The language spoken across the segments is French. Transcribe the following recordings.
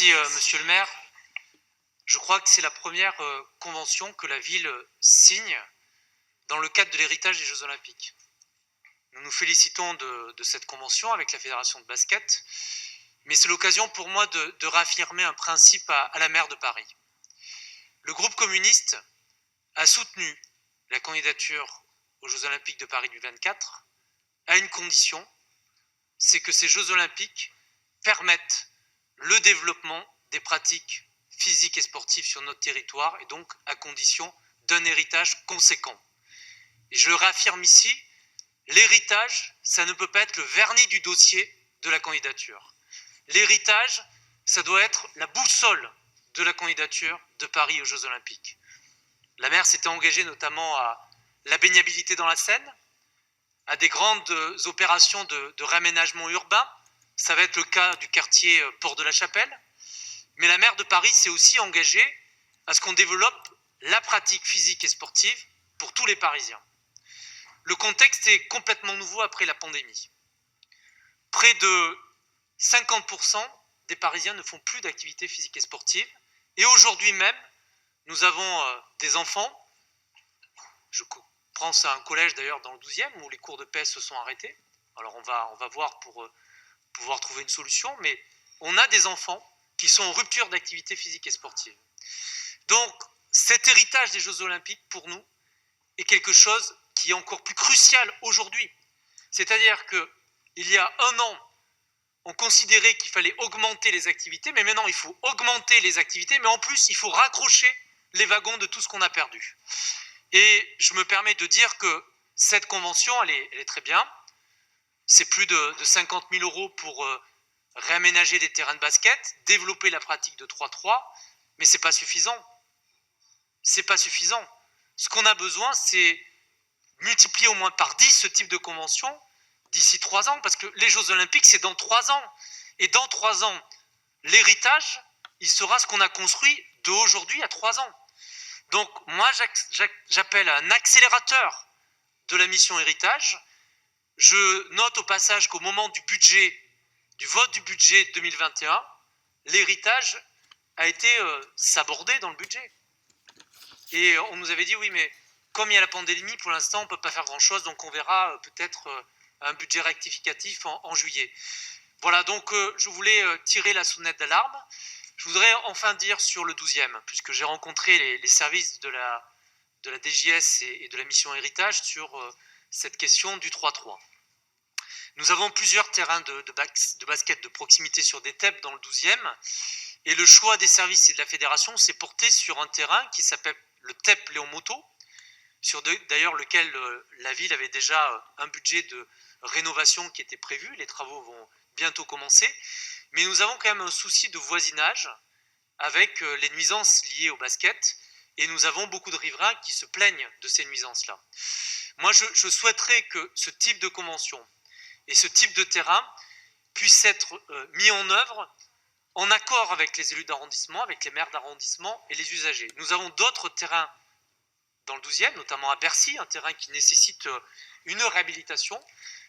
Merci, monsieur le maire. Je crois que c'est la première convention que la ville signe dans le cadre de l'héritage des Jeux Olympiques. Nous nous félicitons de cette convention avec la Fédération de basket, mais c'est l'occasion pour moi de réaffirmer un principe à la maire de Paris. Le groupe communiste a soutenu la candidature aux Jeux Olympiques de Paris du 24 à une condition, c'est que ces Jeux Olympiques permettent le développement des pratiques physiques et sportives sur notre territoire, et donc à condition d'un héritage conséquent. Et je le réaffirme ici, l'héritage, ça ne peut pas être le vernis du dossier de la candidature. L'héritage, ça doit être la boussole de la candidature de Paris aux Jeux Olympiques. La maire s'était engagée notamment à la baignabilité dans la Seine, à des grandes opérations de réaménagement urbain. Ça va être le cas du quartier Port de la Chapelle. Mais la maire de Paris s'est aussi engagée à ce qu'on développe la pratique physique et sportive pour tous les Parisiens. Le contexte est complètement nouveau après la pandémie. Près de 50% des Parisiens ne font plus d'activité physique et sportive. Et aujourd'hui même, nous avons des enfants, je pense à un collège d'ailleurs dans le 12e où les cours de PS se sont arrêtés. Alors on va voir pour pouvoir trouver une solution, mais on a des enfants qui sont en rupture d'activité physique et sportive. Donc cet héritage des Jeux Olympiques pour nous est quelque chose qui est encore plus crucial aujourd'hui. C'est-à-dire qu'il y a un an, on considérait qu'il fallait augmenter les activités, mais maintenant il faut augmenter les activités, mais en plus il faut raccrocher les wagons de tout ce qu'on a perdu. Et je me permets de dire que cette convention, elle est très bien. C'est plus de 50 000 € pour réaménager des terrains de basket, développer la pratique de 3-3, mais ce n'est pas suffisant. C'est pas suffisant. Ce qu'on a besoin, c'est multiplier au moins par 10 ce type de convention d'ici 3 ans, parce que les Jeux Olympiques, c'est dans 3 ans. Et dans 3 ans, l'héritage, il sera ce qu'on a construit d'aujourd'hui à 3 ans. Donc moi, j'appelle à un accélérateur de la mission héritage. Je note au passage qu'au moment du vote du budget 2021, l'héritage a été sabordé dans le budget. Et on nous avait dit, oui, mais comme il y a la pandémie, pour l'instant, on ne peut pas faire grand-chose, donc on verra peut-être un budget rectificatif en juillet. Voilà, donc je voulais tirer la sonnette d'alarme. Je voudrais enfin dire sur le 12e, puisque j'ai rencontré les services de la DGS et de la mission héritage sur cette question du 3-3. Nous avons plusieurs terrains de basket de proximité sur des TEP dans le 12e, et le choix des services et de la fédération s'est porté sur un terrain qui s'appelle le TEP Léon Moto, sur d'ailleurs lequel la ville avait déjà un budget de rénovation qui était prévu. Les travaux vont bientôt commencer, mais nous avons quand même un souci de voisinage avec les nuisances liées au basket, et nous avons beaucoup de riverains qui se plaignent de ces nuisances-là. Moi, je souhaiterais que ce type de convention et ce type de terrain puisse être mis en œuvre en accord avec les élus d'arrondissement, avec les maires d'arrondissement et les usagers. Nous avons d'autres terrains dans le 12e, notamment à Bercy, un terrain qui nécessite une réhabilitation.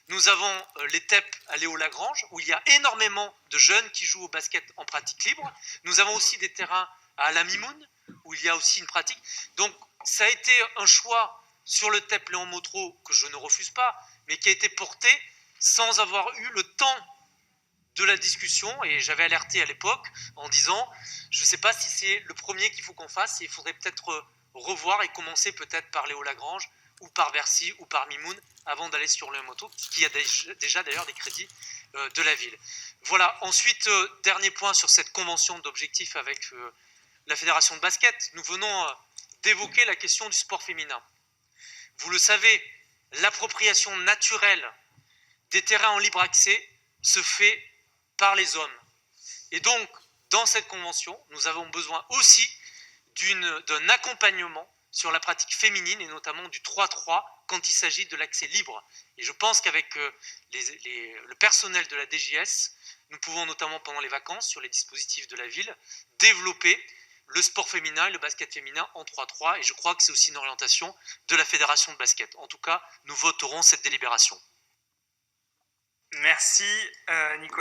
Nous avons les TEP à Léo-Lagrange, où il y a énormément de jeunes qui jouent au basket en pratique libre. Nous avons aussi des terrains à Alamimoun, où il y a aussi une pratique. Donc ça a été un choix sur le TEP Léon Motro, que je ne refuse pas, mais qui a été porté sans avoir eu le temps de la discussion, et j'avais alerté à l'époque en disant, je ne sais pas si c'est le premier qu'il faut qu'on fasse, et il faudrait peut-être revoir et commencer peut-être par Léo-Lagrange, ou par Bercy, ou par Mimoun, avant d'aller sur le moto, qui a déjà d'ailleurs des crédits de la ville. Voilà, ensuite, dernier point sur cette convention d'objectifs avec la Fédération de basket, nous venons d'évoquer la question du sport féminin. Vous le savez, l'appropriation naturelle des terrains en libre accès se fait par les hommes. Et donc, dans cette convention, nous avons besoin aussi d'un accompagnement sur la pratique féminine, et notamment du 3-3 quand il s'agit de l'accès libre. Et je pense qu'avec le personnel de la DGS, nous pouvons notamment pendant les vacances, sur les dispositifs de la ville, développer le sport féminin et le basket féminin en 3-3, et je crois que c'est aussi une orientation de la Fédération de basket. En tout cas, nous voterons cette délibération. Merci Nicolas.